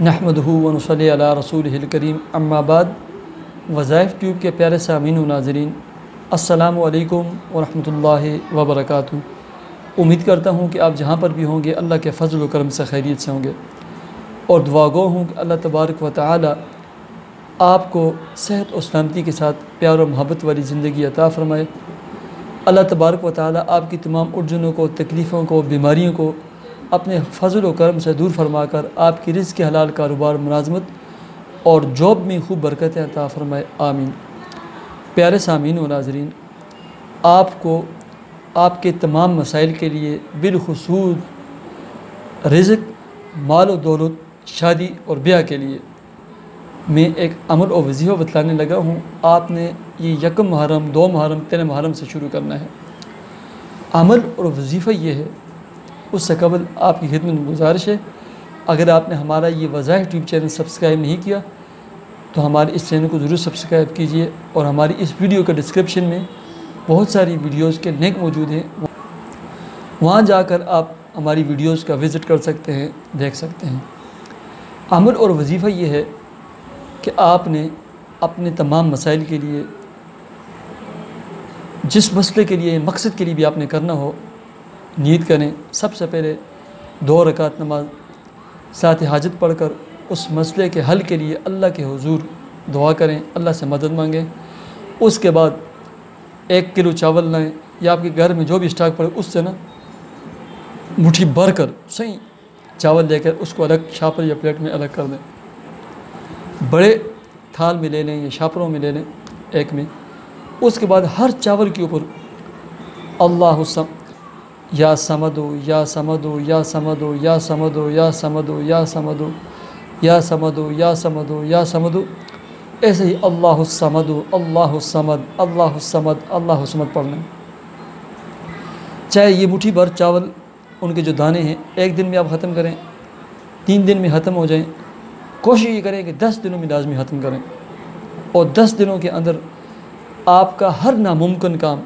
نحمدہ و نصلی علی رسولہ الکریم اما بعد۔ وظائف ٹیوب کے پیارے سامعین و ناظرین، السلام علیکم ورحمۃ اللہ وبرکاتہ۔ امید کرتا ہوں کہ آپ جہاں پر بھی ہوں گے اللہ کے فضل و کرم سے خیریت سے ہوں گے، اور دعا گو ہوں کہ اللہ تبارک و تعالی آپ کو صحت و سلامتی کے ساتھ پیار و محبت والی زندگی عطا فرمائے۔ اللہ تبارک و تعالی آپ کی تمام الجھنوں کو، تکلیفوں کو، بیماریوں کو اپنے فضل و کرم سے دور فرما کر آپ کی رزق حلال، کاروبار، ملازمت اور جاب میں خوب برکتیں عطا فرمائے، آمین۔ پیارے سامعین و ناظرین، آپ کو آپ کے تمام مسائل کے لیے، بالخصوص رزق، مال و دولت، شادی اور بیاہ کے لیے میں ایک عمل و وظیفہ بتلانے لگا ہوں۔ آپ نے یہ 1 محرم، 2 محرم، 3 محرم سے شروع کرنا ہے۔ عمل اور وظیفہ یہ ہے، اس سے قبل آپ کی خدمت میں گزارش ہے، اگر آپ نے ہمارا یہ وظائف ٹیوب چینل سبسکرائب نہیں کیا تو ہمارے اس چینل کو ضرور سبسکرائب کیجئے، اور ہماری اس ویڈیو کے ڈسکرپشن میں بہت ساری ویڈیوز کے لنک موجود ہیں، وہاں جا کر آپ ہماری ویڈیوز کا وزٹ کر سکتے ہیں، دیکھ سکتے ہیں۔ عمل اور وظیفہ یہ ہے کہ آپ نے اپنے تمام مسائل کے لیے، جس مسئلے کے لیے، مقصد کے لیے بھی آپ نے کرنا ہو، نیت کریں۔ سب سے پہلے 2 رکعت نماز صلاۃ حاجت پڑھ کر اس مسئلے کے حل کے لیے اللہ کے حضور دعا کریں، اللہ سے مدد مانگیں۔ اس کے بعد 1 کلو چاول لائیں، یا آپ کے گھر میں جو بھی اسٹاک پڑے اس سے مٹھی بھر کر صحیح چاول لے کر اس کو الگ شاپر یا پلیٹ میں الگ کر دیں۔ بڑے تھال میں لے لیں یا شاپروں میں لے لیں، ایک میں۔ اس کے بعد ہر چاول کے اوپر اللہ یا سمدو یا سمدو یا سمدو یا سمدو یا سمدو یا سمدو یا سمدو یا سمدو یا سمدو، ایسے ہی اللہ الصمد، اللہ الصمد، اللہ الصمد، اللہ الصمد پڑھنا۔ چاہے یہ مٹھی بھر چاول، ان کے جو دانے ہیں، 1 دن میں آپ ختم کریں، 3 دن میں ختم ہو جائیں، کوشش یہ کریں کہ 10 دنوں میں لازمی ختم کریں، اور 10 دنوں کے اندر آپ کا ہر ناممکن کام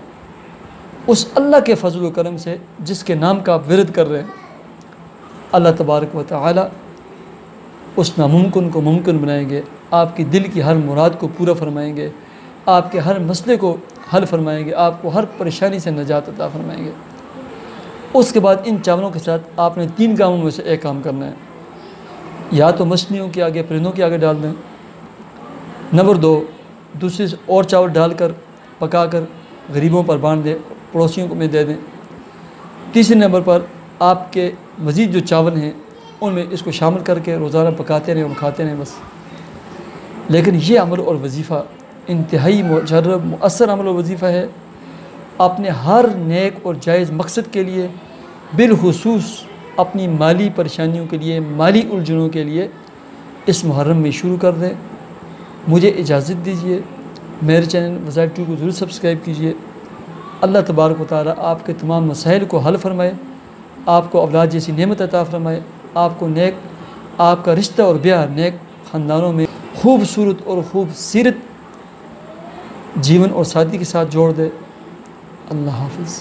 اس اللہ کے فضل و کرم سے، جس کے نام کا آپ ورد کر رہے ہیں، اللہ تبارک و تعالی اس ناممکن کو ممکن بنائیں گے، آپ کی دل کی ہر مراد کو پورا فرمائیں گے، آپ کے ہر مسئلے کو حل فرمائیں گے، آپ کو ہر پریشانی سے نجات عطا فرمائیں گے۔ اس کے بعد ان چاولوں کے ساتھ آپ نے 3 کاموں میں سے ایک کام کرنا ہے، یا تو مچھلیوں کے آگے، پرندوں کے آگے ڈال دیں، نمبر 2 دوسرے اور چاول ڈال کر پکا کر غریبوں پر بانٹ دیں، پڑوسیوں کو میں دے دیں۔ تیسرے نمبر پر آپ کے مزید جو چاول ہیں ان میں اس کو شامل کر کے روزانہ پکاتے رہیں اور کھاتے رہیں بس۔ لیکن یہ عمل اور وظیفہ انتہائی مجرب، مؤثر عمل اور وظیفہ ہے۔ اپنے ہر نیک اور جائز مقصد کے لیے، بالخصوص اپنی مالی پریشانیوں کے لیے، مالی الجھنوں کے لیے اس محرم میں شروع کر دیں۔ مجھے اجازت دیجیے، میرے چینل وظائف ٹیوب کو ضرور سبسکرائب کیجیے۔ اللہ تبارک و تعالی آپ کے تمام مسائل کو حل فرمائے، آپ کو اولاد جیسی نعمت عطا فرمائے، آپ کو نیک، آپ کا رشتہ اور بیاہ نیک خاندانوں میں خوبصورت اور خوبصیرت جیون اور سادگی کے ساتھ جوڑ دے۔ اللہ حافظ۔